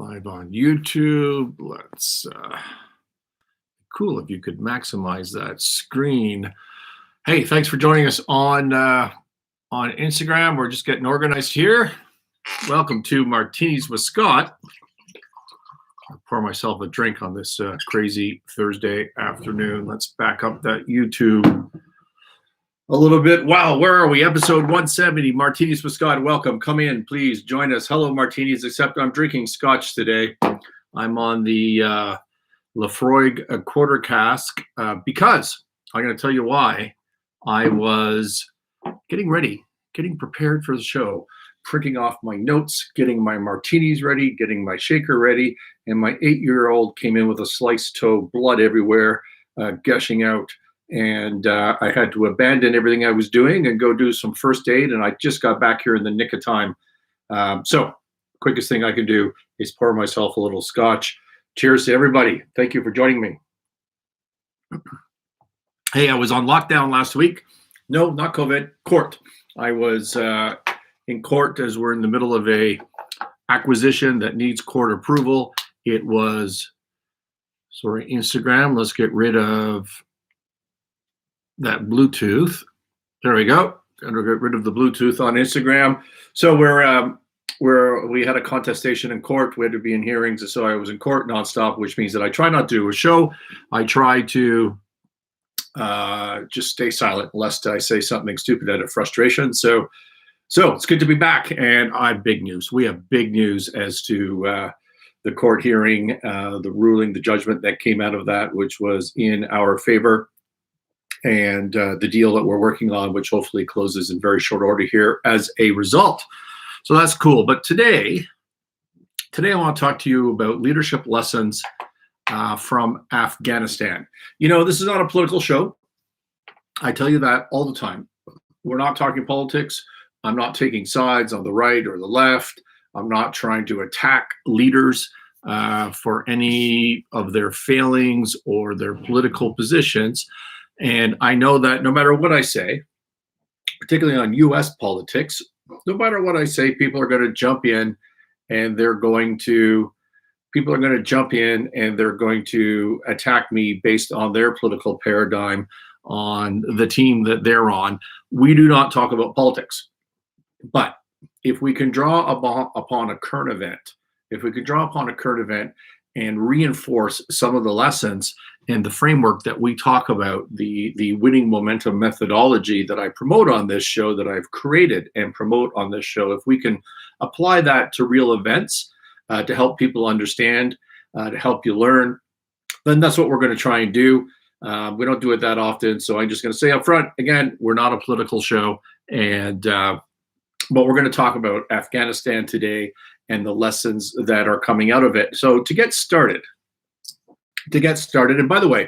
Live on YouTube. Let's cool if you could maximize that screen. Hey, thanks for joining us on Instagram. We're just getting organized here. Welcome to Martinis with Scott. I'll pour myself a drink on this crazy Thursday afternoon. Let's back up that YouTube a little bit. Wow, where are we? Episode 170, Martinis with Scott. Welcome. Come in, please. Join us. Hello, Martinis, except I'm drinking scotch today. I'm on the Lafroig quarter cask because I'm going to tell you why. I was getting ready, getting prepared for the show, printing off my notes, getting my martinis ready, getting my shaker ready, and my 8-year-old came in with a sliced toe, blood everywhere, gushing out. And I had to abandon everything I was doing and go do some first aid. And I just got back here in the nick of time. So quickest thing I can do is pour myself a little scotch. Cheers to everybody. Thank you for joining me. Hey, I was on lockdown last week. No, not COVID, court. I was in court as we're in the middle of a acquisition that needs court approval. It was, sorry, Instagram. Let's get rid of that Bluetooth. There we go. Gonna get rid of the Bluetooth on Instagram. So we had a contestation in court. We had to be in hearings, and so I was in court nonstop, which means that I try not to do a show. I try to just stay silent lest I say something stupid out of frustration. So it's good to be back, and I have big news. We have big news as to the court hearing, the ruling, the judgment that came out of that, which was in our favor. And the deal that we're working on, which hopefully closes in very short order here as a result. So that's cool. But today I want to talk to you about leadership lessons from Afghanistan. You know, this is not a political show. I tell you that all the time. We're not talking politics. I'm not taking sides on the right or the left. I'm not trying to attack leaders for any of their failings or their political positions. And I know that no matter what I say, particularly on U.S. politics, no matter what I say, people are going to jump in and they're going to attack me based on their political paradigm, on the team that they're on. We do not talk about politics. But if we can draw upon a current event, and reinforce some of the lessons and the framework that we talk about, the winning momentum methodology that I promote on this show, that I've created and promote on this show, if we can apply that to real events to help people understand, to help you learn, then that's what we're going to try and do. We don't do it that often, so I'm just going to say up front, again, we're not a political show, and but we're going to talk about Afghanistan today and the lessons that are coming out of it. So to get started, and by the way,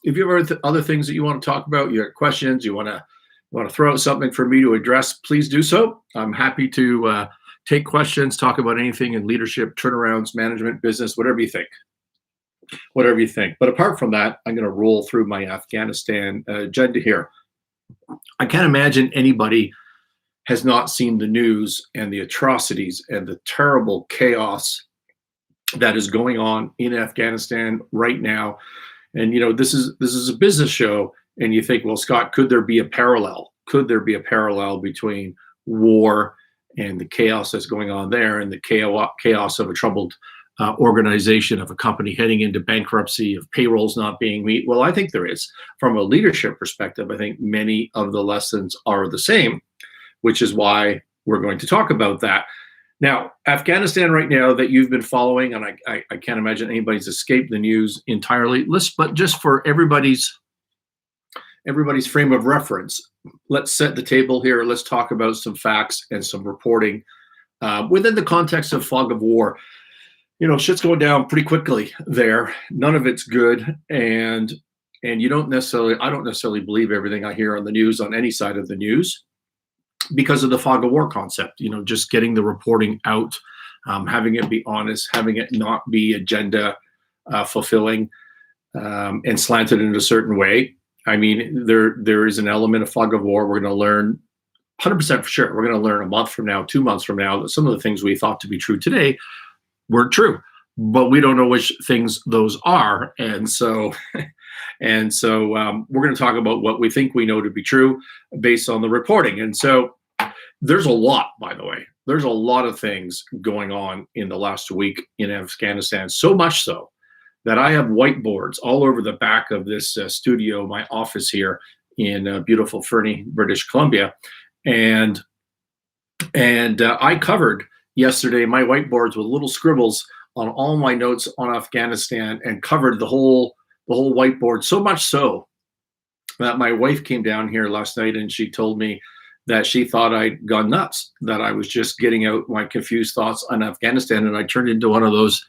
if you have other things that you want to talk about, you have questions, you want to throw out something for me to address, please do so. I'm happy to take questions, talk about anything in leadership, turnarounds, management, business, whatever you think. But apart from that, I'm going to roll through my Afghanistan agenda here. I can't imagine anybody has not seen the news and the atrocities and the terrible chaos that is going on in Afghanistan right now. And, you know, this is a business show, and you think, well, Scott, could there be a parallel? Could there be a parallel between war and the chaos that's going on there and the chaos of a troubled organization, of a company heading into bankruptcy, of payrolls not being met? Well, I think there is. From a leadership perspective, I think many of the lessons are the same, which is why we're going to talk about that. Now, Afghanistan right now that you've been following, and I can't imagine anybody's escaped the news entirely, but just for everybody's frame of reference, let's set the table here. Let's talk about some facts and some reporting within the context of fog of war. You know, shit's going down pretty quickly there. None of it's good, and I don't necessarily believe everything I hear on the news, on any side of the news, because of the fog of war concept. You know, just getting the reporting out, having it be honest, having it not be agenda fulfilling and slanted in a certain way. I mean, there is an element of fog of war. We're going to learn 100% for sure. We're going to learn a month from now, 2 months from now, that some of the things we thought to be true today weren't true. but we don't know which things those are. And so, we're going to talk about what we think we know to be true based on the reporting. And so there's a lot, by the way, there's a lot of things going on in the last week in Afghanistan, so much so that I have whiteboards all over the back of this studio, my office here in beautiful Fernie, British Columbia. And I covered yesterday my whiteboards with little scribbles on all my notes on Afghanistan, and covered the whole whiteboard, so much so that my wife came down here last night and she told me that she thought I'd gone nuts, that I was just getting out my confused thoughts on Afghanistan, and I turned into one of those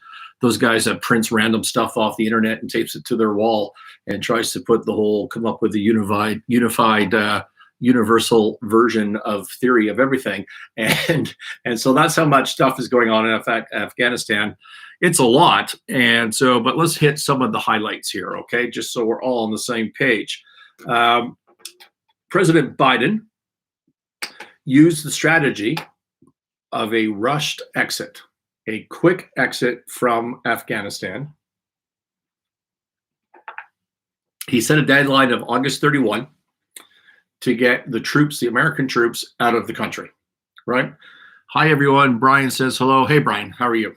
guys that prints random stuff off the internet and tapes it to their wall and tries to come up with a unified universal version of theory of everything. And so that's how much stuff is going on in Afghanistan. It's a lot. And so, but let's hit some of the highlights here, okay? Just so we're all on the same page. President Biden used the strategy of a rushed exit, a quick exit from Afghanistan. He set a deadline of August 31 to get the troops, the American troops, out of the country, right? Hi, everyone. Brian says hello. Hey, Brian, how are you?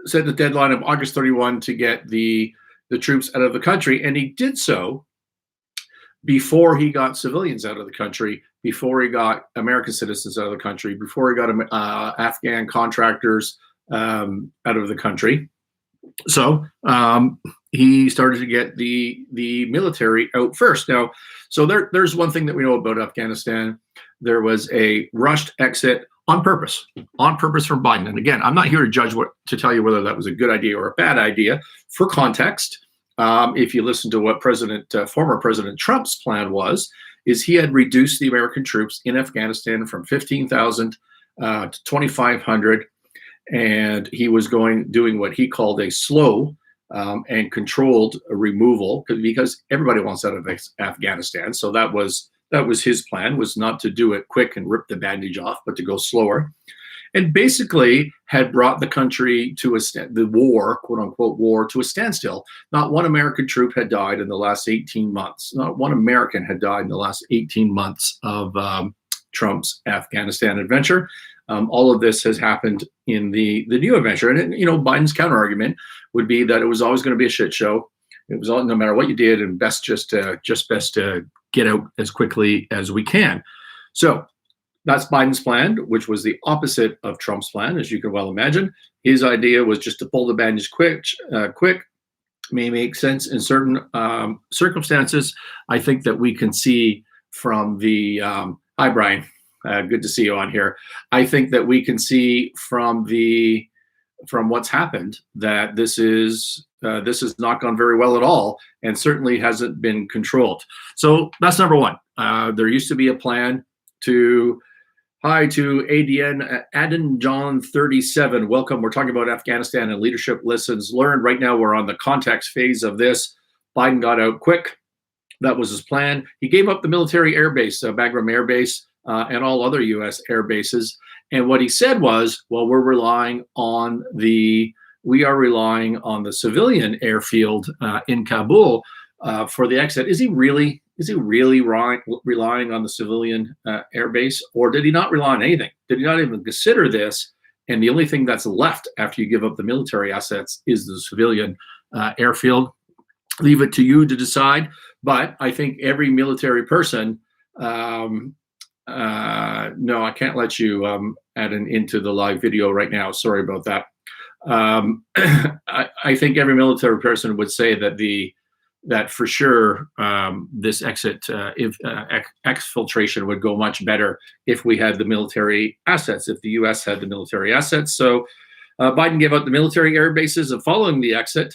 Set the deadline of August 31 to get the troops out of the country, and he did so before he got civilians out of the country, before he got American citizens out of the country, before he got Afghan contractors out of the country. So he started to get the military out first. Now, so there's one thing that we know about Afghanistan. There was a rushed exit on purpose from Biden. And again, I'm not here to tell you whether that was a good idea or a bad idea. For context, if you listen to what former President Trump's plan was, is he had reduced the American troops in Afghanistan from 15,000 to 2,500, and he was doing what he called a slow and controlled removal, because everybody wants out of Afghanistan. So that was his plan, was not to do it quick and rip the bandage off, but to go slower. And basically had brought the country to the war, quote unquote war, to a standstill. Not one American troop had died in the last 18 months. Not one American had died in the last 18 months of Trump's Afghanistan adventure. All of this has happened in the new adventure. And Biden's counter argument would be that it was always going to be a shit show. It was all, no matter what you did, and best to get out as quickly as we can. So that's Biden's plan, which was the opposite of Trump's plan, as you can well imagine. His idea was just to pull the bandage quick. May make sense in certain circumstances. I think that we can see from the hi, Brian. Good to see you on here. I think that we can see from what's happened that this has not gone very well at all, and certainly hasn't been controlled. So that's number one. There used to be a plan to ADN Adden John 37. Welcome. We're talking about Afghanistan and leadership lessons learned. Right now, we're on the context phase of this. Biden got out quick. That was his plan. He gave up the military air base, Bagram Air Base, and all other U.S. air bases. And what he said was, well, we are relying on the civilian airfield in Kabul for the exit. Is he really relying on the civilian air base, or did he not rely on anything? Did he not even consider this? And the only thing that's left after you give up the military assets is the civilian airfield. Leave it to you to decide. But I think every military person, no, I can't let you add into the live video right now. Sorry about that. I think every military person would say that for sure this exfiltration would go much better if we had the military assets, if the U.S. had the military assets. So Biden gave out the military air bases, and following the exit,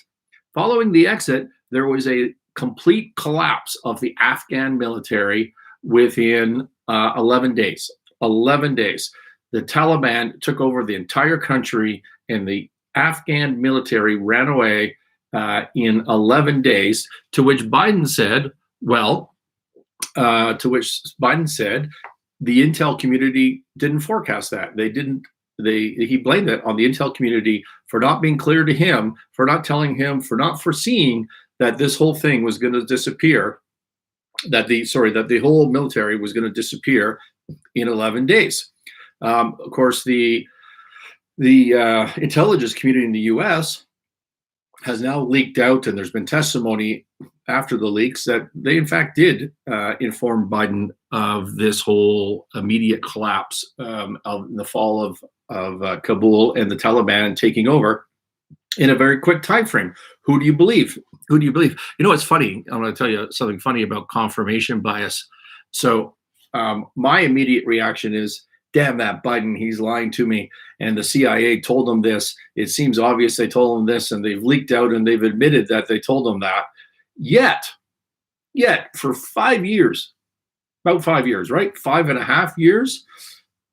there was a complete collapse of the Afghan military within 11 days. 11 days. The Taliban took over the entire country, and the Afghan military ran away in 11 days, to which Biden said, the intel community didn't forecast that. They didn't he blamed it on the intel community for not being clear to him, for not telling him, for not foreseeing that this whole thing was going to disappear, that the whole military was going to disappear in 11 days. Of course, the intelligence community in the U.S. has now leaked out, and there's been testimony after the leaks that they in fact did inform Biden of this whole immediate collapse of the fall of Kabul and the Taliban taking over in a very quick time frame. Who do you believe? Who do you believe? You know, it's funny. I'm going to tell you something funny about confirmation bias. So my immediate reaction is, damn that Biden, he's lying to me. And the CIA told him this. It seems obvious they told him this, and they've leaked out and they've admitted that they told him that. Yet for 5 years, about 5 years, right? 5.5 years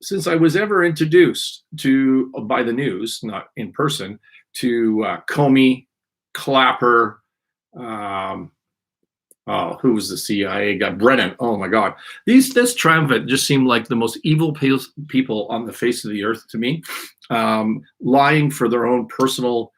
since I was ever introduced to, by the news, not in person, to Comey, Clapper, who was the CIA guy? Brennan. Oh my God. This triumvirate just seemed like the most evil people on the face of the earth to me, lying for their own personal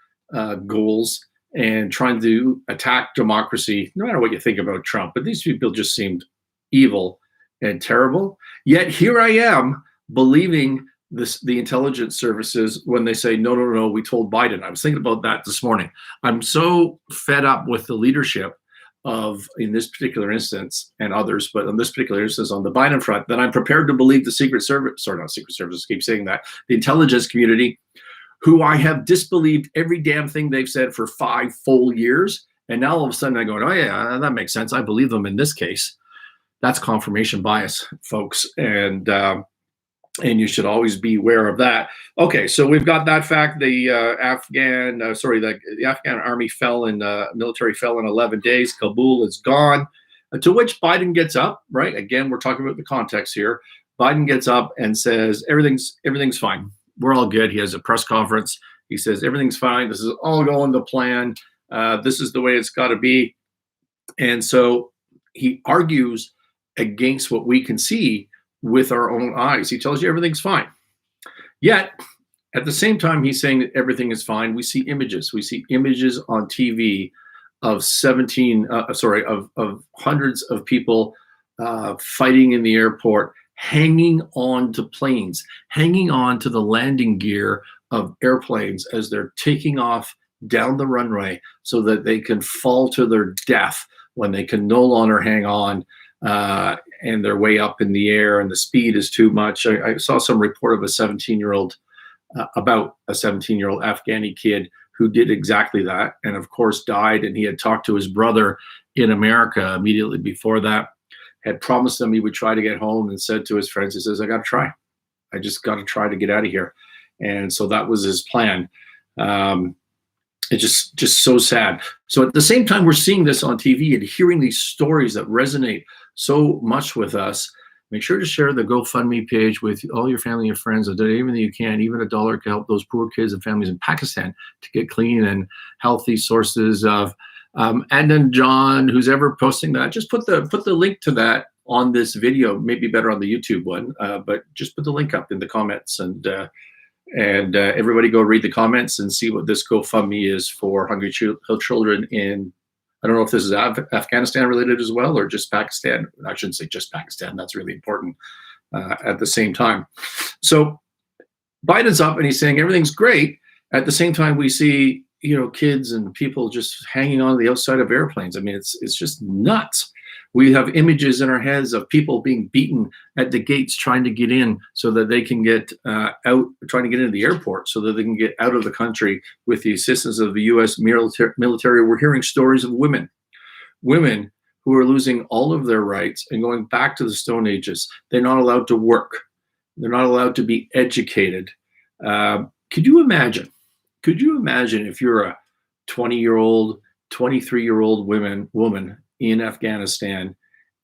goals and trying to attack democracy, no matter what you think about Trump. But these people just seemed evil and terrible. Yet here I am believing the intelligence services when they say, no, we told Biden. I was thinking about that this morning. I'm so fed up with the leadership of, in this particular instance and others, but on this particular instance on the Biden front, that I'm prepared to believe the Secret Service, or not Secret Service, keep saying that, the intelligence community, who I have disbelieved every damn thing they've said for 5 full years. And now all of a sudden I'm going, oh yeah, that makes sense. I believe them in this case. That's confirmation bias, folks. And you should always be aware of that. Okay, so we've got that fact. The Afghan army military fell in 11 days. Kabul is gone. To which Biden gets up, right? Again, we're talking about the context here. Biden gets up and says, everything's fine. We're all good. He has a press conference. He says, everything's fine. This is all going to plan. This is the way it's got to be. And so he argues against what we can see with our own eyes. He tells you everything's fine. Yet, at the same time he's saying that everything is fine, we see images. We see images on TV of hundreds of people fighting in the airport, hanging on to planes, hanging on to the landing gear of airplanes as they're taking off down the runway so that they can fall to their death when they can no longer hang on and they're way up in the air and the speed is too much. I saw some report of about a 17-year-old Afghani kid who did exactly that and of course died, and he had talked to his brother in America immediately before that, had promised them he would try to get home, and said to his friends, he says, I just got to try to get out of here. And so that was his plan. It's just so sad. So at the same time, we're seeing this on TV and hearing these stories that resonate so much with us. Make sure to share the GoFundMe page with all your family and friends. Do everything you can. Even $1 can help those poor kids and families in Pakistan to get clean and healthy sources of. And then John, who's ever posting that, just put the link to that on this video. Maybe better on the YouTube one, but just put the link up in the comments, and everybody go read the comments and see what this GoFundMe is for hungry children in. I don't know if this is Afghanistan related as well, or just Pakistan. I shouldn't say just Pakistan. That's really important at the same time. So Biden's up and he's saying everything's great. At the same time, we see, kids and people just hanging on the outside of airplanes. I mean, it's just nuts. We have images in our heads of people being beaten at the gates trying to get in so that they can get out, trying to get into the airport so that they can get out of the country with the assistance of the U.S. military. We're hearing stories of women who are losing all of their rights and going back to the Stone Ages. They're not allowed to work. They're not allowed to be educated. Could you imagine if you're a 20-year-old, 23-year-old woman in Afghanistan,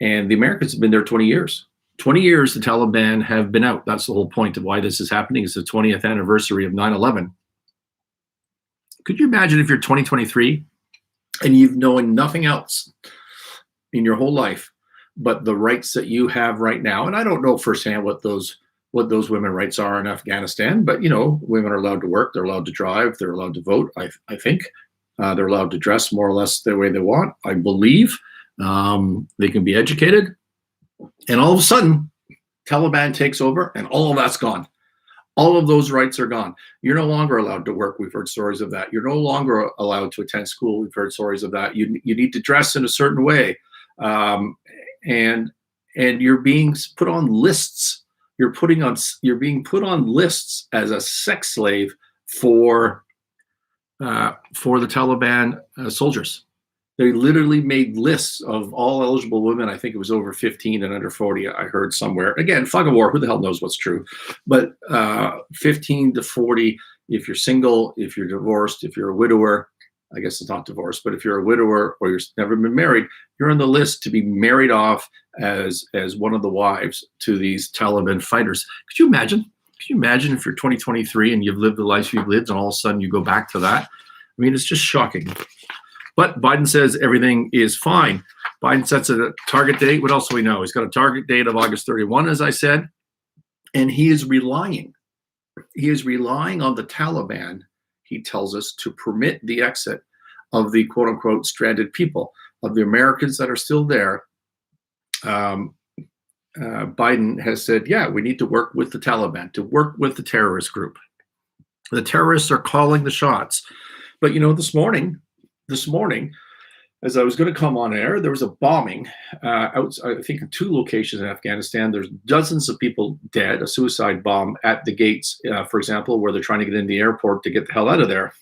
and the Americans have been there 20 years. 20 years the Taliban have been out. That's the whole point of why this is happening. It's the 20th anniversary of 9/11. Could you imagine if you're 2023 and you've known nothing else in your whole life but the rights that you have right now? And I don't know firsthand what those what those women rights are in Afghanistan, but women are allowed to work, they're allowed to drive, they're allowed to vote. I think they're allowed to dress more or less the way they want. I believe they can be educated, and all of a sudden, Taliban takes over, and all of that's gone. All of those rights are gone. You're no longer allowed to work. We've heard stories of that. You're no longer allowed to attend school. We've heard stories of that. You need to dress in a certain way, and you're being put on lists. You're being put on lists as a sex slave for the Taliban soldiers. They literally made lists of all eligible women. I think it was over 15 and under 40. I heard somewhere. Again, fog of war. Who the hell knows what's true? But 15 to 40. If you're single, if you're divorced, if you're a widower, I guess it's not divorced, but if you're a widower or you've never been married, you're on the list to be married off as one of the wives to these Taliban fighters. Could you imagine? Could you imagine if you're 2023 and you've lived the life you've lived, and all of a sudden you go back to that? I mean, it's just shocking. But Biden says everything is fine. Biden sets a target date. What else do we know? He's got a target date of August 31, as I said, and he is relying on the Taliban, he tells us, to permit the exit of the quote unquote stranded people, of the Americans that are still there. Biden has said, yeah, we need to work with the Taliban, to work with the terrorist group. The terrorists are calling the shots. But this morning, as I was going to come on air, there was a bombing outside, I think, in 2 locations in Afghanistan. There's dozens of people dead, a suicide bomb at the gates, for example, where they're trying to get in the airport to get the hell out of there.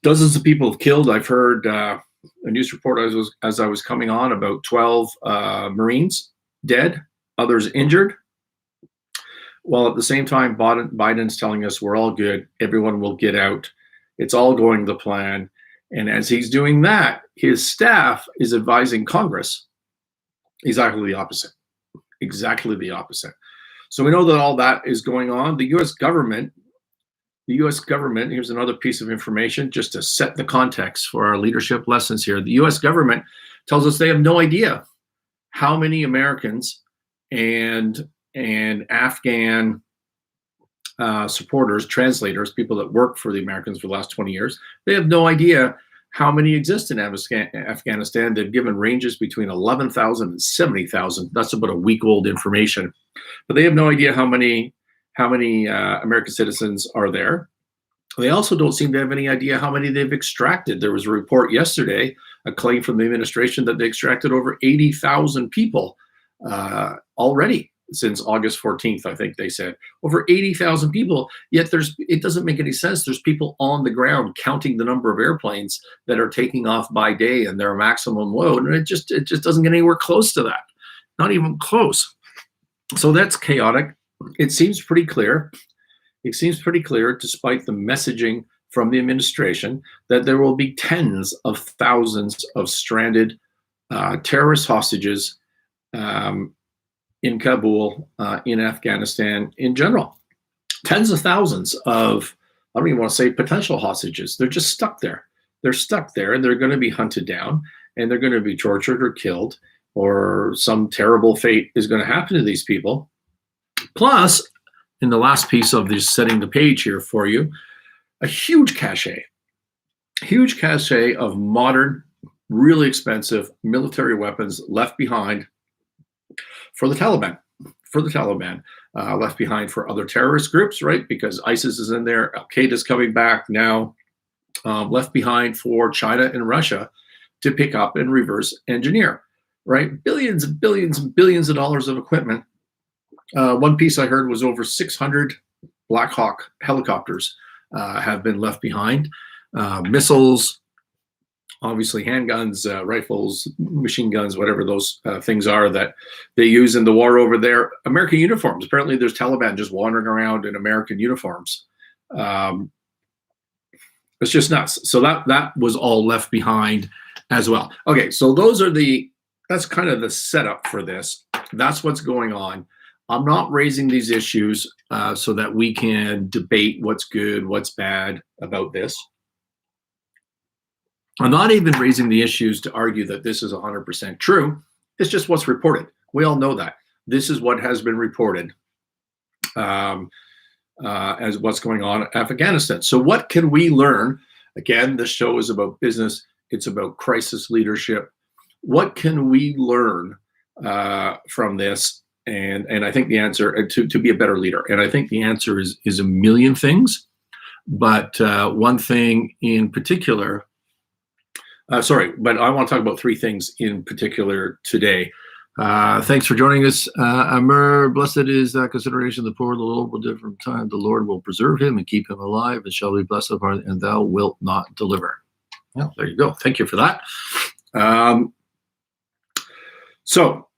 Dozens of people have killed. I've heard a news report as I was coming on about 12 Marines dead, others injured. While at the same time, Biden's telling us we're all good, everyone will get out. It's all going to plan. And as he's doing that, his staff is advising Congress exactly the opposite. Exactly the opposite. So we know that all that is going on. The U.S. government, here's another piece of information just to set the context for our leadership lessons here. The U.S. government tells us they have no idea how many Americans and Afghan supporters, translators, people that work for the Americans for the last 20 years, they have no idea how many exist in Afghanistan. They've given ranges between 11,000 and 70,000. That's about a week old information. But they have no idea how many American citizens are there. They also don't seem to have any idea how many they've extracted. There was a report yesterday, a claim from the administration that they extracted over 80,000 people already since August 14th, I think they said. Over 80,000 people, yet it doesn't make any sense. There's people on the ground counting the number of airplanes that are taking off by day and their maximum load, and it just doesn't get anywhere close to that. Not even close. So that's chaotic. It seems pretty clear. It seems pretty clear, despite the messaging from the administration, that there will be tens of thousands of stranded terrorist hostages in Kabul, in Afghanistan in general. Tens of thousands of, I don't even want to say potential hostages. They're just stuck there. They're stuck there, and they're going to be hunted down, and they're going to be tortured or killed, or some terrible fate is going to happen to these people. Plus, in the last piece of this, setting the page here for you, a huge cache of modern, really expensive military weapons left behind for the Taliban, left behind for other terrorist groups, right? Because ISIS is in there, Al-Qaeda is coming back now, left behind for China and Russia to pick up and reverse engineer, right? Billions and billions and billions of dollars of equipment. One piece I heard was over 600 Black Hawk helicopters have been left behind. Missiles, obviously handguns, rifles, machine guns, whatever those things are that they use in the war over there. American uniforms. Apparently there's Taliban just wandering around in American uniforms. It's just nuts. So that was all left behind as well. Okay, so that's kind of the setup for this. That's what's going on. I'm not raising these issues so that we can debate what's good, what's bad about this. I'm not even raising the issues to argue that this is 100% true. It's just what's reported. We all know that. This is what has been reported. as what's going on in Afghanistan. So what can we learn? Again, this show is about business. It's about crisis leadership. What can we learn from this? And I think the answer to be a better leader. And I think the answer is a million things. But one thing in particular, but I want to talk about three things in particular today. Thanks for joining us. Amr, blessed is that consideration of the poor, the Lord will deliver from time. The Lord will preserve him and keep him alive, and shall be blessed of heart, and thou wilt not deliver. Well, there you go. Thank you for that. So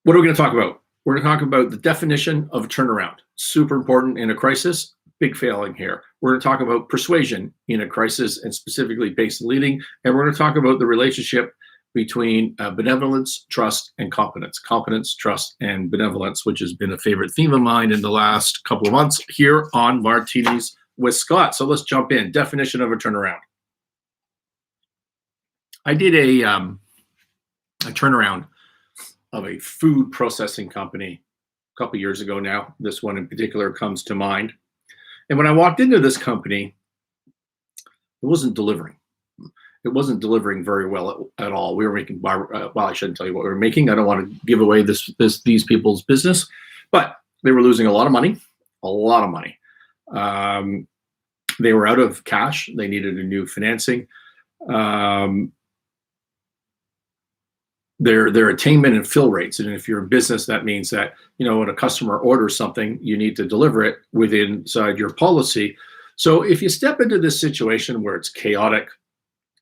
what are we going to talk about? We're going to talk about the definition of a turnaround. Super important in a crisis. Big failing here. We're going to talk about persuasion in a crisis, and specifically based in leading. And we're going to talk about the relationship between benevolence, trust, and competence. Competence, trust, and benevolence, which has been a favorite theme of mine in the last couple of months here on Martinis with Scott. So let's jump in. Definition of a turnaround. I did a turnaround of a food processing company a couple years ago now. This one in particular comes to mind. And when I walked into this company, it wasn't delivering. It wasn't delivering very well at all. We were making, well, I shouldn't tell you what we were making. I don't want to give away these people's business, but they were losing a lot of money. They were out of cash. They needed a new financing. Their attainment and fill rates. And if you're in business, that means that, when a customer orders something, you need to deliver it inside your policy. So if you step into this situation where it's chaotic,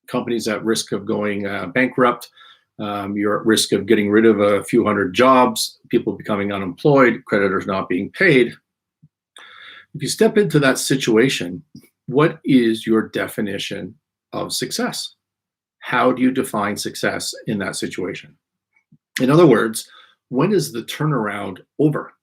companies at risk of going bankrupt, you're at risk of getting rid of a few hundred jobs, people becoming unemployed, creditors not being paid. If you step into that situation, what is your definition of success? How do you define success in that situation? In other words, when is the turnaround over,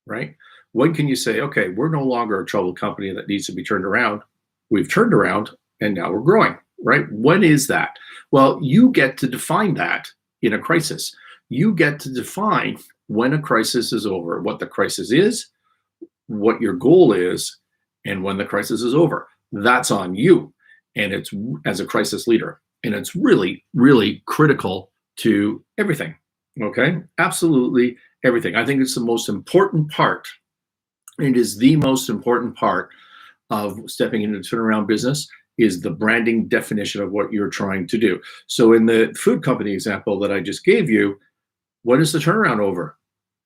right? When can you say, okay, we're no longer a troubled company that needs to be turned around. We've turned around and now we're growing, right? When is that? Well, you get to define that in a crisis. You get to define when a crisis is over, what the crisis is, what your goal is, and when the crisis is over. That's on you. And it's as a crisis leader. And it's really, really critical to everything, okay? Absolutely everything. I think it's the most important part. It is the most important part of stepping into turnaround business is the branding definition of what you're trying to do. So in the food company example that I just gave you, when is the turnaround over?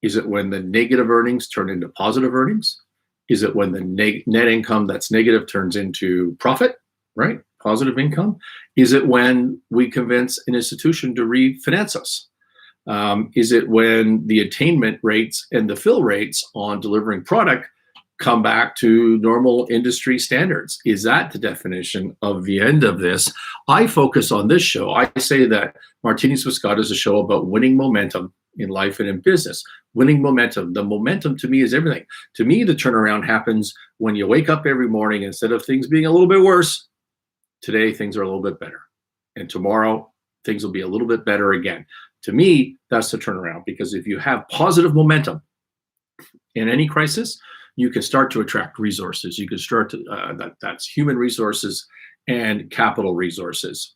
Is it when the negative earnings turn into positive earnings? Is it when the net income that's negative turns into profit, right? Positive income? Is it when we convince an institution to refinance us? Is it when the attainment rates and the fill rates on delivering product come back to normal industry standards? Is that the definition of the end of this? I focus on this show. I say that Martinis with Scott is a show about winning momentum in life and in business. Winning momentum. The momentum to me is everything. To me, the turnaround happens when you wake up every morning, instead of things being a little bit worse, today things are a little bit better. And tomorrow things will be a little bit better again. To me, that's the turnaround, because if you have positive momentum in any crisis, you can start to attract resources. You can start to, that's human resources and capital resources.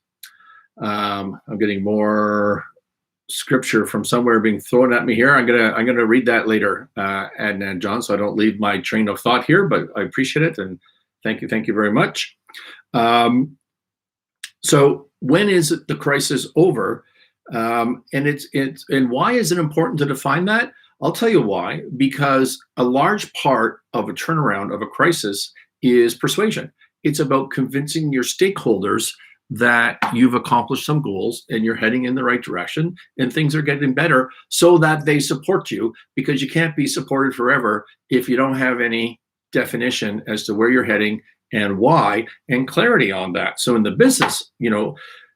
I'm getting more scripture from somewhere being thrown at me here. I'm gonna read that later, and John, so I don't leave my train of thought here, but I appreciate it, and thank you very much. So when is the crisis over? And why is it important to define that? I'll tell you why. Because a large part of a turnaround of a crisis is persuasion. It's about convincing your stakeholders that you've accomplished some goals and you're heading in the right direction and things are getting better, so that they support you, because you can't be supported forever if you don't have any definition as to where you're heading and why, and clarity on that. So in the business,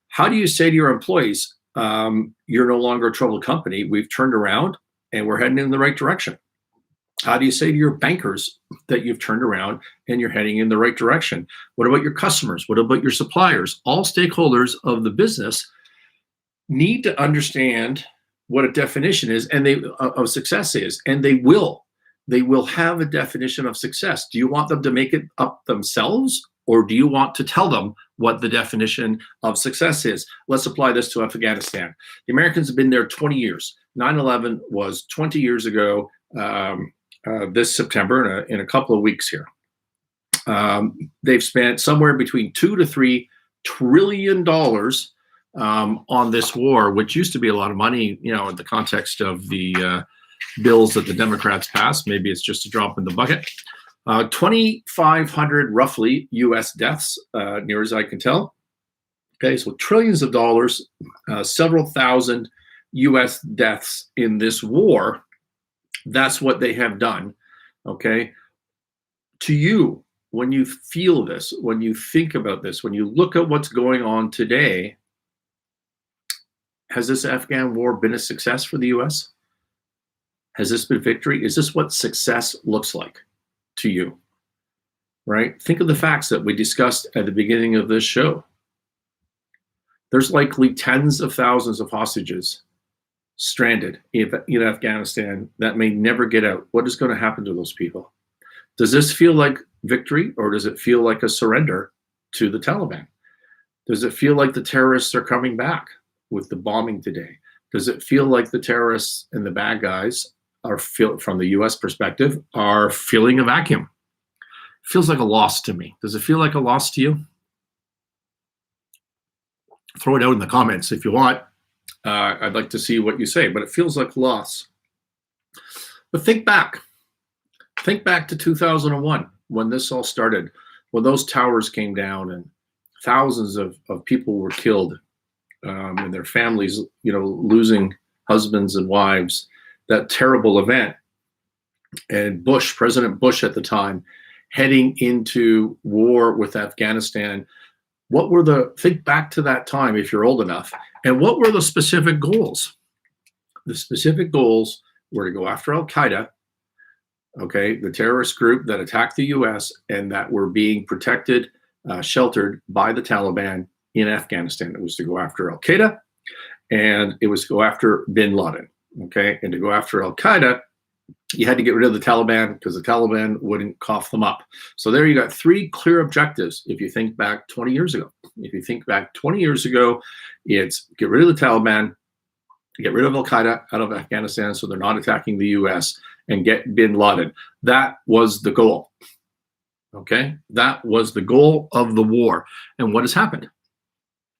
how do you say to your employees, you're no longer a troubled company, we've turned around and we're heading in the right direction? How do you say to your bankers that you've turned around and you're heading in the right direction? What about your customers? What about your suppliers? All stakeholders of the business need to understand what a definition is, and of success is, and they will they will have a definition of success. Do you want them to make it up themselves, or do you want to tell them what the definition of success is? Let's apply this to Afghanistan. The Americans have been there 20 years. 9/11 was 20 years ago this September, in a couple of weeks here. They've spent somewhere between $2 to $3 trillion on this war, which used to be a lot of money, in the context of the bills that the Democrats passed. Maybe it's just a drop in the bucket. 2,500 roughly U.S. deaths, near as I can tell. Okay, so trillions of dollars, several thousand U.S. deaths in this war. That's what they have done. Okay, to you, when you feel this, when you think about this, when you look at what's going on today, has this Afghan war been a success for the U.S.? Has this been victory? Is this what success looks like to you? Right? Think of the facts that we discussed at the beginning of this show. There's likely tens of thousands of hostages stranded in Afghanistan that may never get out. What is going to happen to those people? Does this feel like victory, or does it feel like a surrender to the Taliban? Does it feel like the terrorists are coming back with the bombing today? Does it feel like the terrorists and the bad guys from the U.S. perspective, are feeling a vacuum? Feels like a loss to me. Does it feel like a loss to you? Throw it out in the comments if you want. I'd like to see what you say, but it feels like loss. But think back. Think back to 2001 when this all started, when those towers came down and thousands of people were killed, and their families, losing husbands and wives. That terrible event, and President Bush at the time, heading into war with Afghanistan. Think back to that time if you're old enough, and what were the specific goals? The specific goals were to go after Al-Qaeda, okay, the terrorist group that attacked the U.S. and that were being protected, sheltered by the Taliban in Afghanistan. It was to go after Al-Qaeda, and it was to go after bin Laden. Okay, and to go after Al-Qaeda, you had to get rid of the Taliban because the Taliban wouldn't cough them up. So there you got three clear objectives if you think back 20 years ago. If you think back 20 years ago, it's get rid of the Taliban, get rid of Al-Qaeda out of Afghanistan so they're not attacking the U.S., and get bin Laden. That was the goal. Okay, that was the goal of the war. And what has happened?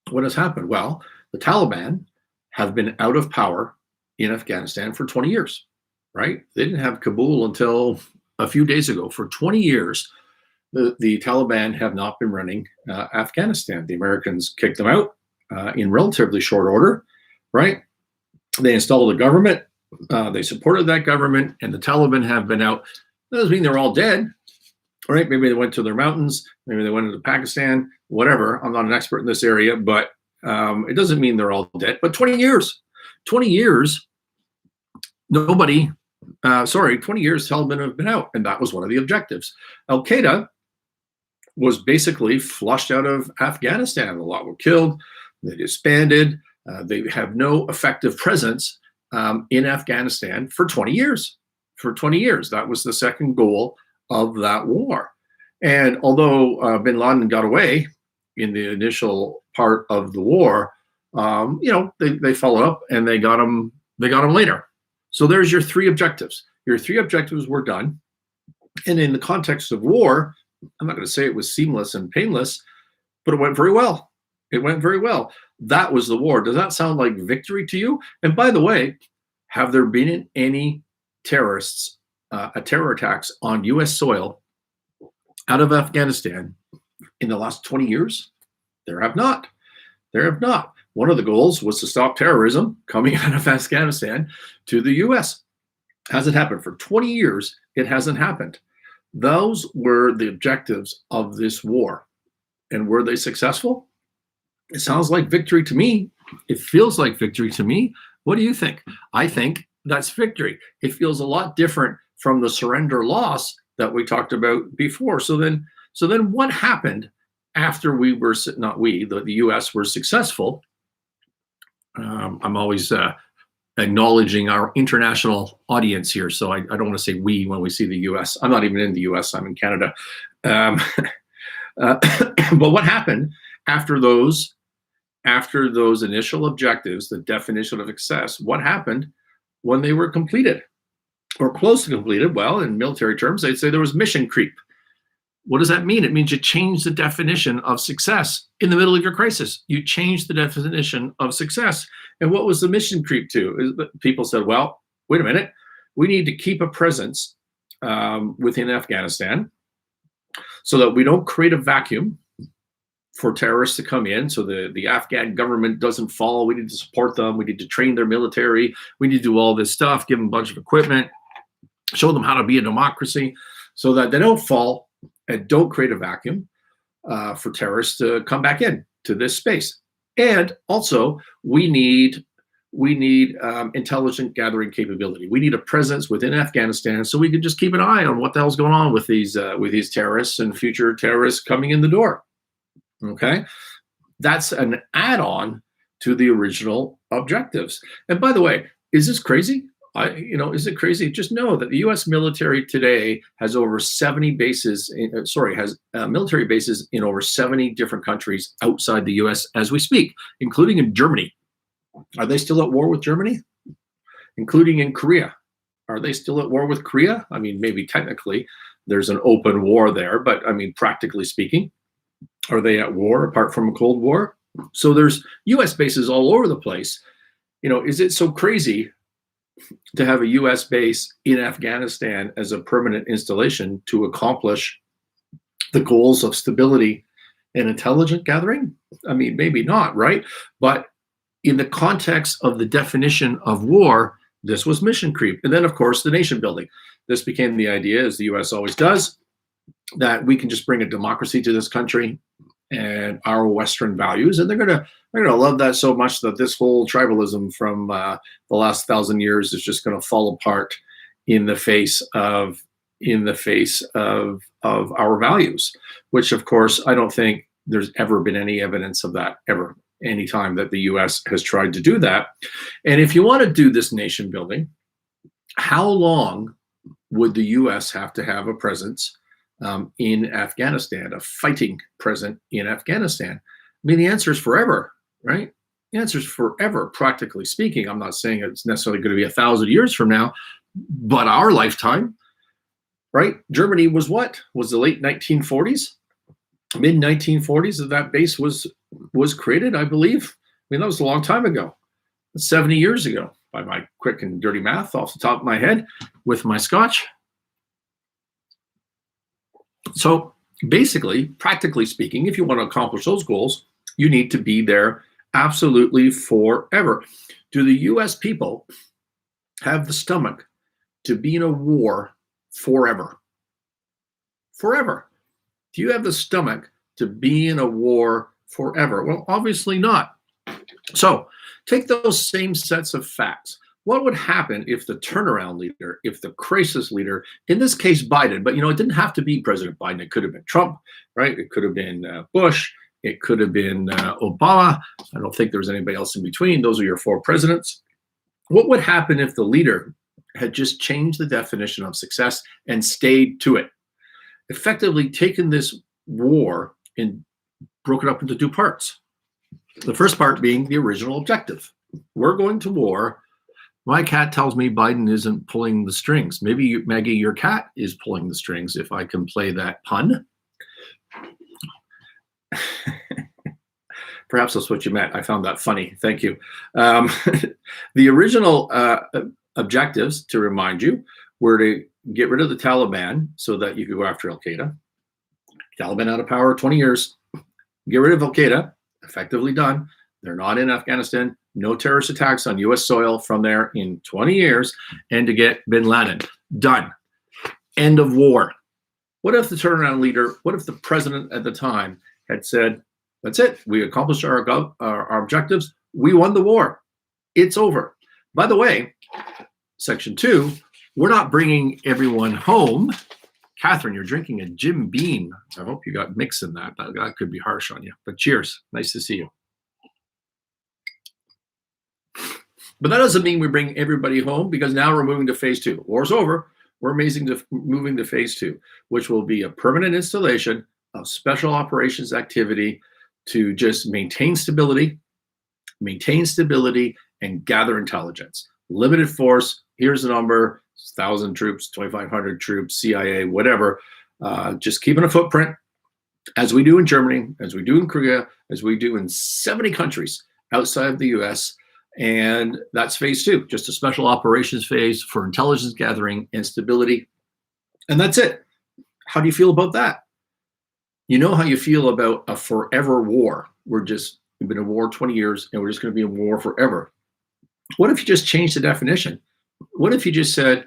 What has happened? Well, the Taliban have been out of power in Afghanistan for 20 years, right? They didn't have Kabul until a few days ago. For 20 years, the Taliban have not been running Afghanistan. The Americans kicked them out in relatively short order, right? They installed a government. They supported that government, and the Taliban have been out. That doesn't mean they're all dead, right? Maybe they went to their mountains. Maybe they went into Pakistan, whatever. I'm not an expert in this area, but it doesn't mean they're all dead. But 20 years, 20 years, 20 years Taliban have been out, and that was one of the objectives. Al-Qaeda was basically flushed out of Afghanistan. A lot were killed. They disbanded. They have no effective presence in Afghanistan for 20 years. For 20 years, that was the second goal of that war. And although bin Laden got away in the initial part of the war, they followed up and they got him later. So there's your three objectives. Your three objectives were done. And in the context of war, I'm not going to say it was seamless and painless, but it went very well. It went very well. That was the war. Does that sound like victory to you? And by the way, have there been any terror attacks on U.S. soil out of Afghanistan in the last 20 years? There have not. There have not. One of the goals was to stop terrorism coming out of Afghanistan to the U.S. Hasn't happened. For 20 years, it hasn't happened. Those were the objectives of this war. And were they successful? It sounds like victory to me. It feels like victory to me. What do you think? I think that's victory. It feels a lot different from the surrender loss that we talked about before. So then what happened after the U.S. were successful? I'm always acknowledging our international audience here. So I don't want to say we when we see the US. I'm not even in the US, I'm in Canada. Um, but what happened after those initial objectives, the definition of success, what happened when they were completed or close to completed? Well, in military terms, they'd say there was mission creep. What does that mean? It means you change the definition of success in the middle of your crisis. You change the definition of success. And what was the mission creep to? People said, well, wait a minute. We need to keep a presence within Afghanistan so that we don't create a vacuum for terrorists to come in, so the Afghan government doesn't fall. We need to support them. We need to train their military. We need to do all this stuff, give them a bunch of equipment, show them how to be a democracy so that they don't fall and don't create a vacuum for terrorists to come back in to this space. And also, we need intelligent gathering capability. We need a presence within Afghanistan so we can just keep an eye on what the hell's going on with these terrorists and future terrorists coming in the door. Okay, that's an add-on to the original objectives. And by the way, is this crazy? Is it crazy? Just know that the U.S. military today has over 70 bases. Has military bases in over 70 different countries outside the U.S. as we speak, including in Germany. Are they still at war with Germany? Including in Korea. Are they still at war with Korea? I mean, maybe technically there's an open war there, but I mean, practically speaking, are they at war apart from a Cold War? So there's U.S. bases all over the place. Is it so crazy to have a U.S. base in Afghanistan as a permanent installation to accomplish the goals of stability and intelligence gathering? I mean, maybe not, right? But in the context of the definition of war, this was mission creep. And then, of course, the nation building. This became the idea, as the U.S. always does, that we can just bring a democracy to this country and our Western values, and they're gonna love that so much that this whole tribalism from the last 1,000 years is just gonna fall apart in the face of our values. Which, of course, I don't think there's ever been any evidence of that ever. Any time that the U.S. has tried to do that, and if you want to do this nation building, how long would the U.S. have to have a presence in Afghanistan, a fighting presence in Afghanistan? I mean, the answer is forever, right? The answer is forever, practically speaking. I'm not saying it's necessarily going to be 1,000 years from now, but our lifetime, right? Germany was what? Was the late 1940s, mid 1940s that base was created, I believe. I mean, that was a long time ago, 70 years ago, by my quick and dirty math off the top of my head with my scotch. So basically, practically speaking, if you want to accomplish those goals, you need to be there absolutely forever. Do the U.S. people have the stomach to be in a war forever? Forever. Do you have the stomach to be in a war forever? Well, obviously not. So take those same sets of facts. What would happen if the turnaround leader, if the crisis leader, in this case Biden, but it didn't have to be President Biden. It could have been Trump, right? It could have been Bush. It could have been Obama. I don't think there was anybody else in between. Those are your 4 presidents. What would happen if the leader had just changed the definition of success and stayed to it? Effectively taken this war and broke it up into 2 parts. The first part being the original objective. We're going to war. My cat tells me Biden isn't pulling the strings. Maybe, Maggie, your cat is pulling the strings, if I can play that pun. Perhaps that's what you meant. I found that funny. Thank you. The original objectives, to remind you, were to get rid of the Taliban so that you could go after Al-Qaeda. Taliban out of power 20 years. Get rid of Al-Qaeda. Effectively done. They're not in Afghanistan. No terrorist attacks on U.S. soil from there in 20 years. And to get bin Laden. Done. End of war. What if the turnaround leader, what if the president at the time had said, that's it. We accomplished our objectives. We won the war. It's over. By the way, section 2, we're not bringing everyone home. Catherine, you're drinking a Jim Beam. I hope you got mix in that. That could be harsh on you. But cheers. Nice to see you. But that doesn't mean we bring everybody home, because now we're moving to phase two. War's over. We're moving to phase two, which will be a permanent installation of special operations activity to just maintain stability, and gather intelligence. Limited force, here's the number, 1,000 troops, 2,500 troops, CIA, whatever. Just keeping a footprint, as we do in Germany, as we do in Korea, as we do in 70 countries outside of the US. And that's phase two, just a special operations phase for intelligence gathering and stability. And that's it. How do you feel about that? You know how you feel about a forever war. We've been in war 20 years and we're just going to be in war forever. What if you just changed the definition? What if you just said,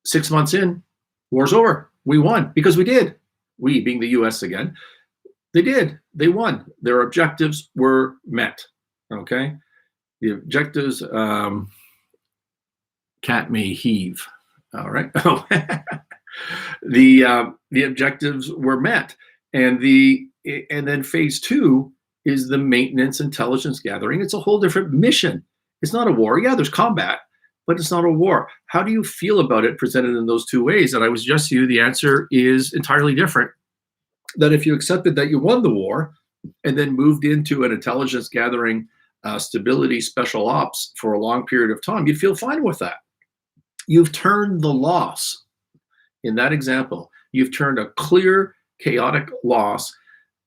6 months in, war's over. We won, because we did. We, being the US again, they did. They won. Their objectives were met. Okay? The objectives, cat may heave. All right. The objectives were met. And then phase two is the maintenance intelligence gathering. It's a whole different mission. It's not a war. Yeah, there's combat, but it's not a war. How do you feel about it presented in those two ways? And I would suggest to you the answer is entirely different. That if you accepted that you won the war and then moved into an intelligence gathering stability special ops for a long period of time, you'd feel fine with that. You've turned the loss. In that example, you've turned a clear, chaotic loss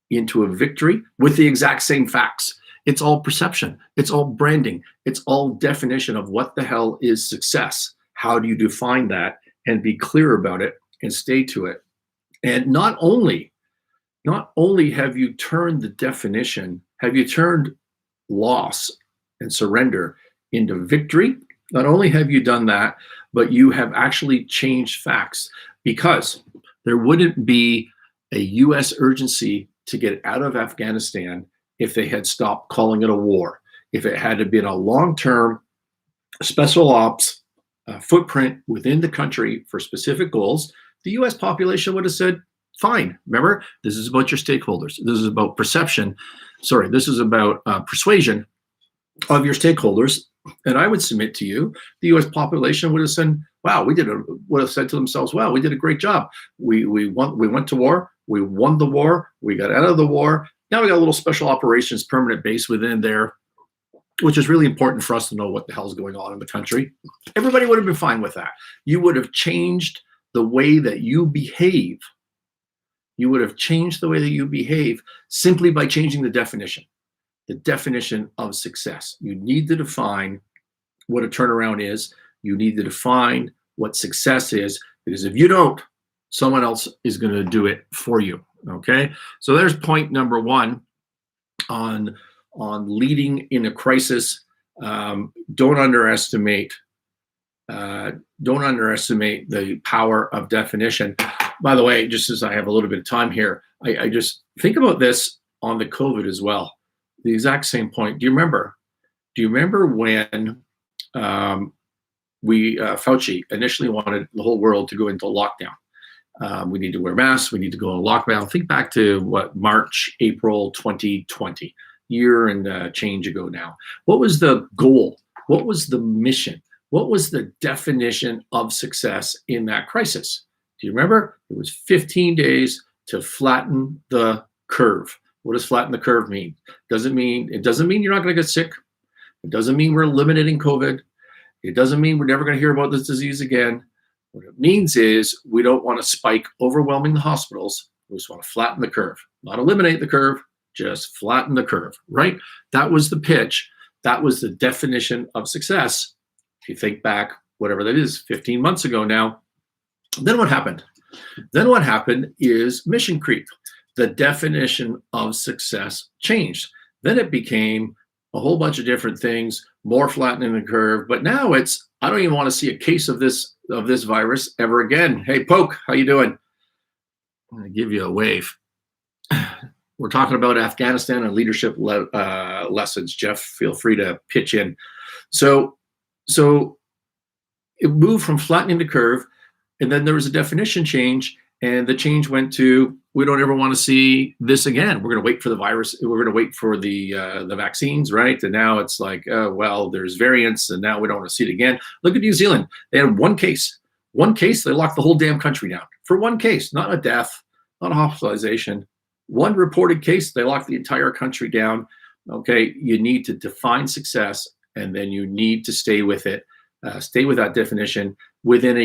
into a victory with the exact same facts. It's all perception. It's all branding. It's all definition of what the hell is success. How do you define that and be clear about it and stay to it? And not only have you turned the definition, have you turned loss and surrender into victory. Not only have you done that, but you have actually changed facts, because there wouldn't be a US urgency to get out of Afghanistan if they had stopped calling it a war. If it had been a long-term special ops footprint within the country for specific goals, the US population would have said, fine. Remember, this is about your stakeholders. This is about perception. Sorry, this is about persuasion of your stakeholders. And I would submit to you, the US population would have said, wow, would have said to themselves, wow, we did a great job. We went to war. We won the war. We got out of the war. Now we got a little special operations permanent base within there, which is really important for us to know what the hell's going on in the country. Everybody would have been fine with that. You would have changed the way that you behave. You would have changed the way that you behave simply by changing the definition of success. You need to define what a turnaround is. You need to define what success is, because if you don't, someone else is going to do it for you. Okay, so there's point number one on leading in a crisis. Don't underestimate the power of definition. By the way, just as I have a little bit of time here, I just think about this on the COVID as well. The exact same point. Do you remember when Fauci initially wanted the whole world to go into lockdown? We need to wear masks. We need to go on lockdown. Think back to March, April 2020, year and change ago now. What was the goal? What was the mission? What was the definition of success in that crisis? Do you remember? It was 15 days to flatten the curve. What does flatten the curve mean? It doesn't mean you're not going to get sick. It doesn't mean we're eliminating COVID. It doesn't mean we're never going to hear about this disease again. What it means is we don't want to spike overwhelming the hospitals. We just want to flatten the curve, not eliminate the curve, just flatten the curve, right? That was the pitch. That was the definition of success. If you think back, whatever that is, 15 months ago now, then what happened? Then what happened is mission creep. The definition of success changed. Then it became a whole bunch of different things, more flattening the curve. But now it's, I don't even want to see a case of this virus ever again. Hey, Poke, how you doing? I'm going to give you a wave. We're talking about Afghanistan and leadership lessons. Jeff, feel free to pitch in. So it moved from flattening the curve, and then there was a definition change, and the change went to, we don't ever want to see this again. We're going to wait for the virus. We're going to wait for the vaccines, right? And now it's like, well, there's variants, and now we don't want to see it again. Look at New Zealand. They had one case. One case, they locked the whole damn country down for one case, not a death, not a hospitalization. One reported case, they locked the entire country down. Okay, you need to define success, and then you need to stay with it. Stay with that definition within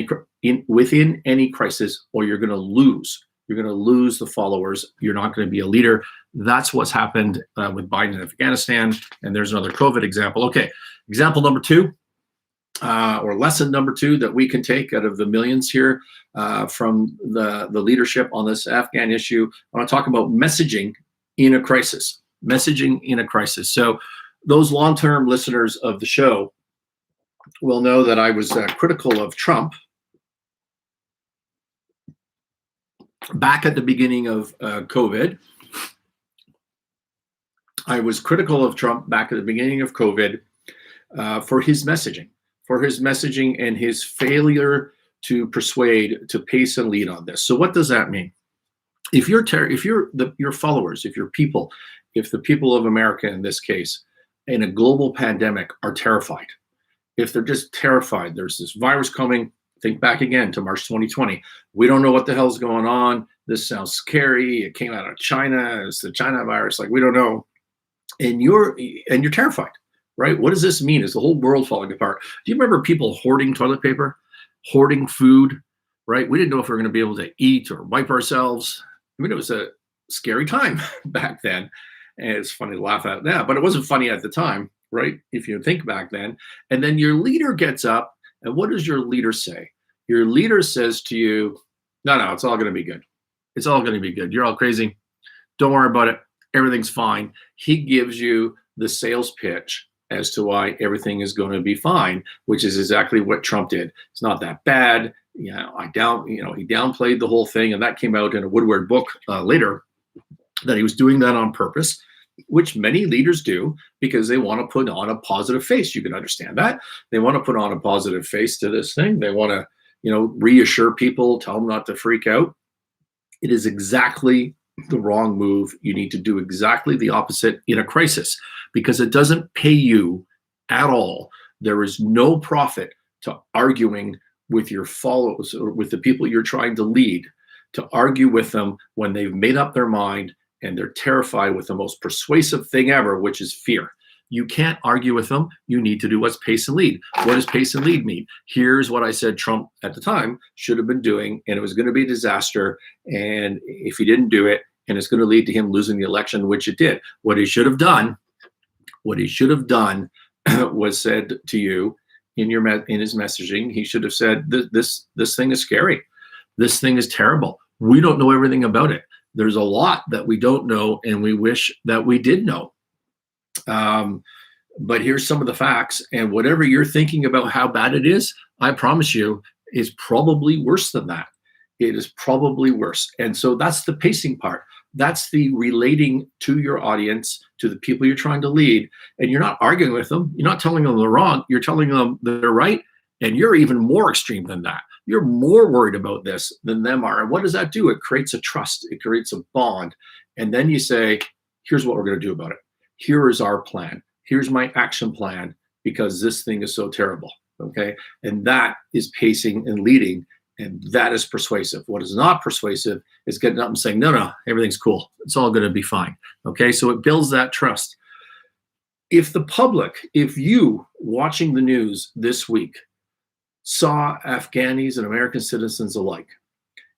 any crisis, or you're going to lose. You're going to lose the followers. You're not going to be a leader. That's what's happened with Biden in Afghanistan. And there's another COVID example. Okay, example number 2, or lesson number 2 that we can take out of the millions here from the leadership on this Afghan issue. I want to talk about messaging in a crisis. Messaging in a crisis. So those long-term listeners of the show will know that I was critical of Trump back at the beginning of COVID. I was critical of Trump back at the beginning of COVID for his messaging and his failure to persuade, to pace and lead on this. So what does that mean? If your followers, if the people of America in this case, in a global pandemic are terrified, if they're just terrified, there's this virus coming. Think back again to March 2020. We don't know what the hell's going on. This sounds scary. It came out of China. It's the China virus. Like, we don't know. And you're terrified, right? What does this mean? Is the whole world falling apart? Do you remember people hoarding toilet paper, hoarding food, right? We didn't know if we were going to be able to eat or wipe ourselves. I mean, it was a scary time back then. And it's funny to laugh at now, but it wasn't funny at the time, right? If you think back then. And then your leader gets up, and what does your leader say? Your leader says to you, no, it's all going to be good. It's all going to be good. You're all crazy. Don't worry about it. Everything's fine. He gives you the sales pitch as to why everything is going to be fine, which is exactly what Trump did. It's not that bad. He downplayed the whole thing, and that came out in a Woodward book later, that he was doing that on purpose, which many leaders do because they want to put on a positive face. You can understand that. They want to put on a positive face to this thing. They want to, reassure people, tell them not to freak out. It is exactly the wrong move. You need to do exactly the opposite in a crisis, because it doesn't pay you at all. There is no profit to arguing with your followers or with the people you're trying to lead, to argue with them when they've made up their mind and they're terrified with the most persuasive thing ever, which is fear. You can't argue with them. You need to do what's pace and lead. What does pace and lead mean? Here's what I said Trump at the time should have been doing, and it was going to be a disaster. And if he didn't do it, and it's going to lead to him losing the election, which it did. What he should have done was said to you in his messaging. He should have said, this thing is scary. This thing is terrible. We don't know everything about it. There's a lot that we don't know, and we wish that we did know. But here's some of the facts, and whatever you're thinking about how bad it is, I promise you, is probably worse than that. It is probably worse. And so that's the pacing part. That's the relating to your audience, to the people you're trying to lead. And you're not arguing with them. You're not telling them they're wrong. You're telling them they're right. And you're even more extreme than that. You're more worried about this than them are. And what does that do? It creates a trust. It creates a bond. And then you say, here's what we're going to do about it. Here is our plan. Here's my action plan, because this thing is so terrible. Okay. And that is pacing and leading. And that is persuasive. What is not persuasive is getting up and saying, no, everything's cool. It's all going to be fine. Okay. So it builds that trust. If the public, if you watching the news this week saw Afghanis and American citizens alike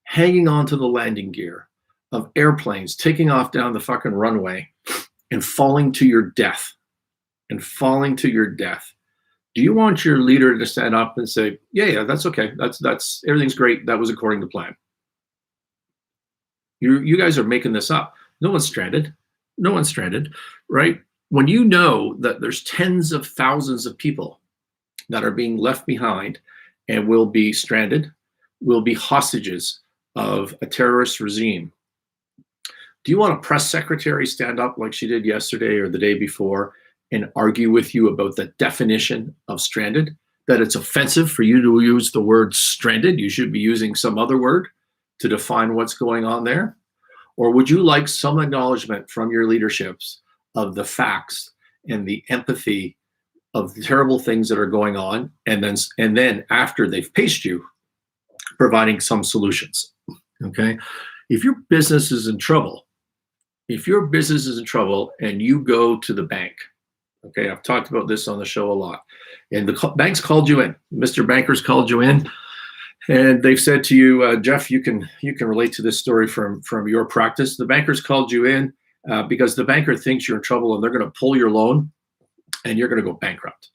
hanging on to the landing gear of airplanes taking off down the fucking runway and falling to your death, do you want your leader to stand up and say, yeah, that's okay. That's everything's great. That was according to plan. You guys are making this up. No one's stranded, right? When you know that there's tens of thousands of people that are being left behind and will be stranded, will be hostages of a terrorist regime. Do you want a press secretary stand up like she did yesterday or the day before and argue with you about the definition of stranded, that it's offensive for you to use the word stranded? You should be using some other word to define what's going on there. Or would you like some acknowledgement from your leaderships of the facts and the empathy of the terrible things that are going on, and then after they've paced you, providing some solutions? Okay. If your business is in trouble, and you go to the bank, okay, I've talked about this on the show a lot, and the bank's called you in, Mr. Banker's called you in, and they've said to you, Jeff, you can relate to this story from your practice. The banker's called you in because the banker thinks you're in trouble and they're going to pull your loan and you're going to go bankrupt.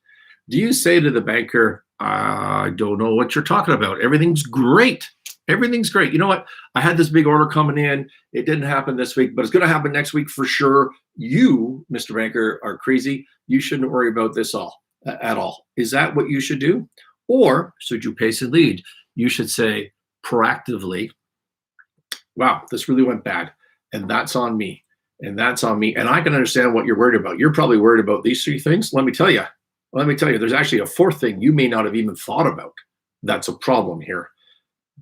Do you say to the banker, I don't know what you're talking about. Everything's great. Everything's great. You know what? I had this big order coming in. It didn't happen this week, but it's going to happen next week for sure. You, Mr. Banker, are crazy. You shouldn't worry about this at all. Is that what you should do? Or should you pace and lead? You should say proactively, wow, this really went bad. And that's on me. And that's on me. And I can understand what you're worried about. You're probably worried about these three things. Let me tell you, there's actually a fourth thing you may not have even thought about. That's a problem here.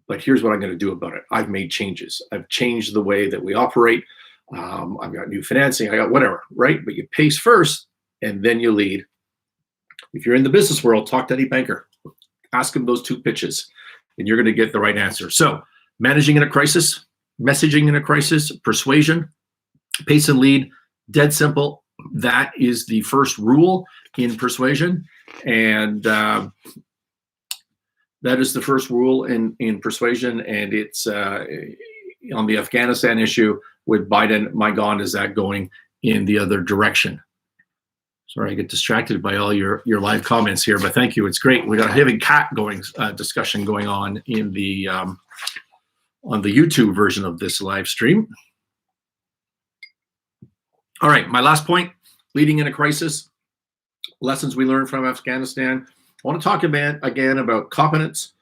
But here's what I'm going to do about it. I've made changes. I've changed the way that we operate. I've got new financing. I got whatever, right? But you pace first and then you lead. If you're in the business world, talk to any banker. Ask them those two pitches and you're going to get the right answer. So managing in a crisis, messaging in a crisis, persuasion, pace and lead, dead simple. That is the first rule in persuasion. And that is the first rule in persuasion. And it's on the Afghanistan issue with Biden, my God, is that going in the other direction? Sorry, I get distracted by all your live comments here, but thank you. It's great. We got a heavy cat discussion going on in the on the YouTube version of this live stream. All right, my last point, leading in a crisis, lessons we learned from Afghanistan. I want to talk again about competence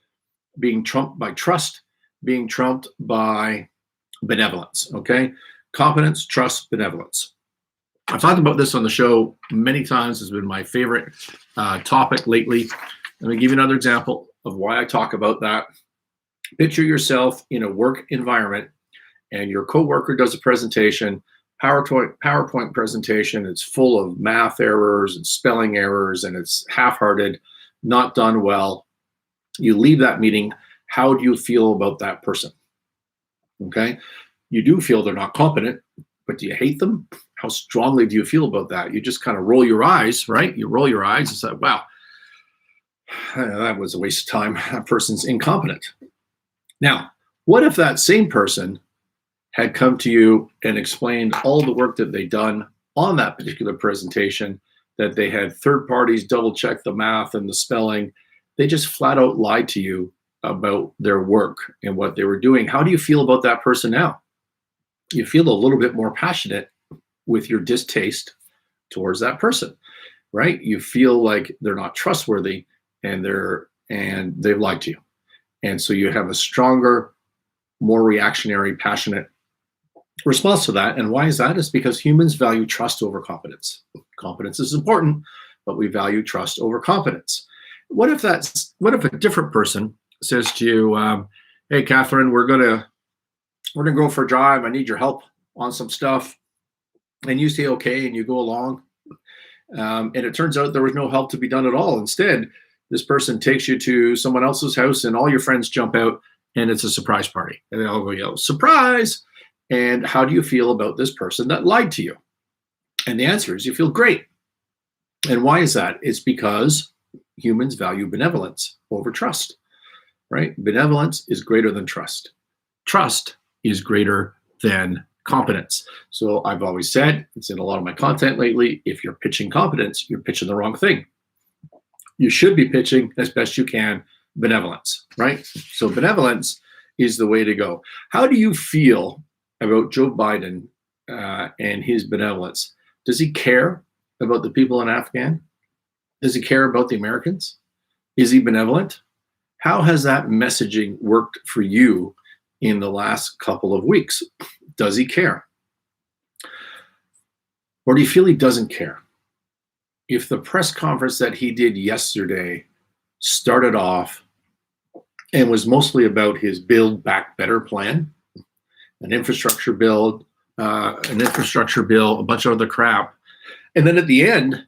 being trumped by trust, being trumped by benevolence, okay? Competence, trust, benevolence. I've talked about this on the show many times. It's been my favorite topic lately. Let me give you another example of why I talk about that. Picture yourself in a work environment and your coworker does a presentation, PowerPoint presentation. It's full of math errors and spelling errors, and it's half-hearted, not done well. You leave that meeting. How do you feel about that person? Okay. You do feel they're not competent, but do you hate them? How strongly do you feel about that? You just kind of roll your eyes, right? You roll your eyes and say, wow, that was a waste of time. That person's incompetent. Now, what if that same person had come to you and explained all the work that they'd done on that particular presentation, that they had third parties double check the math and the spelling? They just flat out lied to you about their work and what they were doing. How do you feel about that person now? You feel a little bit more passionate with your distaste towards that person, right? You feel like they're not trustworthy and they've lied to you. And so you have a stronger, more reactionary, passionate response to that. And why is that? It's because humans value trust over competence. Competence is important, but we value trust over competence. What if a different person says to you, hey, Catherine, we're gonna go for a drive. I need your help on some stuff. And you say, okay, and you go along. And it turns out there was no help to be done at all. Instead, this person takes you to someone else's house and all your friends jump out and it's a surprise party. And they all go yell, surprise. And how do you feel about this person that lied to you? And the answer is you feel great. And why is that? It's because humans value benevolence over trust, right? Benevolence is greater than trust. Trust is greater than competence. So I've always said, it's in a lot of my content lately, if you're pitching competence, you're pitching the wrong thing. You should be pitching, as best you can, benevolence, right? So benevolence is the way to go. How do you feel about Joe Biden and his benevolence? Does he care about the people in Afghan? Does he care about the Americans? Is he benevolent? How has that messaging worked for you in the last couple of weeks? Does he care? Or do you feel he doesn't care? If the press conference that he did yesterday started off and was mostly about his Build Back Better plan, an infrastructure bill, a bunch of other crap. And then at the end,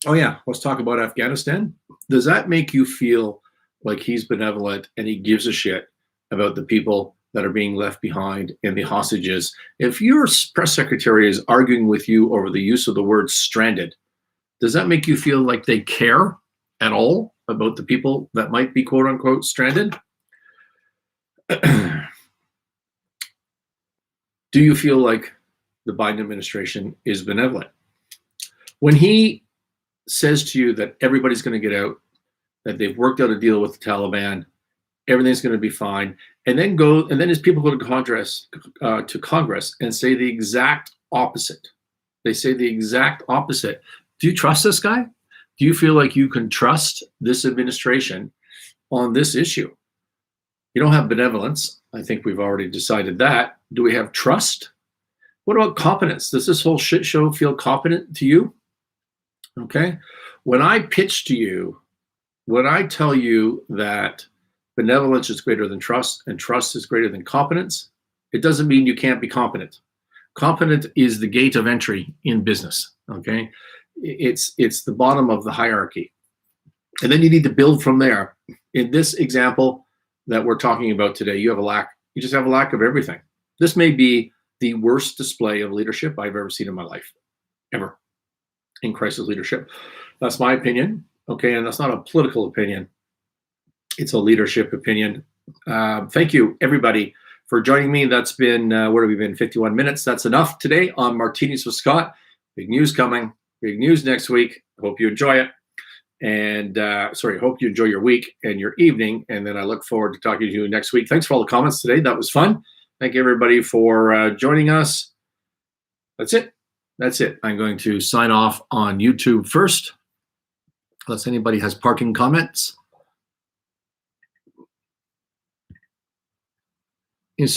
oh yeah, let's talk about Afghanistan. Does that make you feel like he's benevolent and he gives a shit about the people that are being left behind and the hostages? If your press secretary is arguing with you over the use of the word stranded, does that make you feel like they care at all about the people that might be quote unquote stranded? Do you feel like the Biden administration is benevolent? When he says to you that everybody's going to get out, that they've worked out a deal with the Taliban, everything's going to be fine, and then his people go to Congress and say the exact opposite. They say the exact opposite. Do you trust this guy? Do you feel like you can trust this administration on this issue? You don't have benevolence. I think we've already decided that. Do we have trust? What about competence? Does this whole shit show feel competent to you? Okay. When I pitch to you, when I tell you that benevolence is greater than trust and trust is greater than competence, it doesn't mean you can't be competent. Competent is the gate of entry in business. Okay. It's the bottom of the hierarchy. And then you need to build from there. In this example that we're talking about today, you just have a lack of everything. This may be the worst display of leadership I've ever seen in my life, ever, in crisis leadership. That's my opinion, okay? And that's not a political opinion. It's a leadership opinion. Thank you, everybody, for joining me. That's been, where have we been, 51 minutes. That's enough today on Martinis with Scott. Big news coming, big news next week. Hope you enjoy it. And hope you enjoy your week and your evening. And then I look forward to talking to you next week. Thanks for all the comments today. That was fun. Thank you, everybody, for joining us. That's it. I'm going to sign off on YouTube first, unless anybody has parking comments.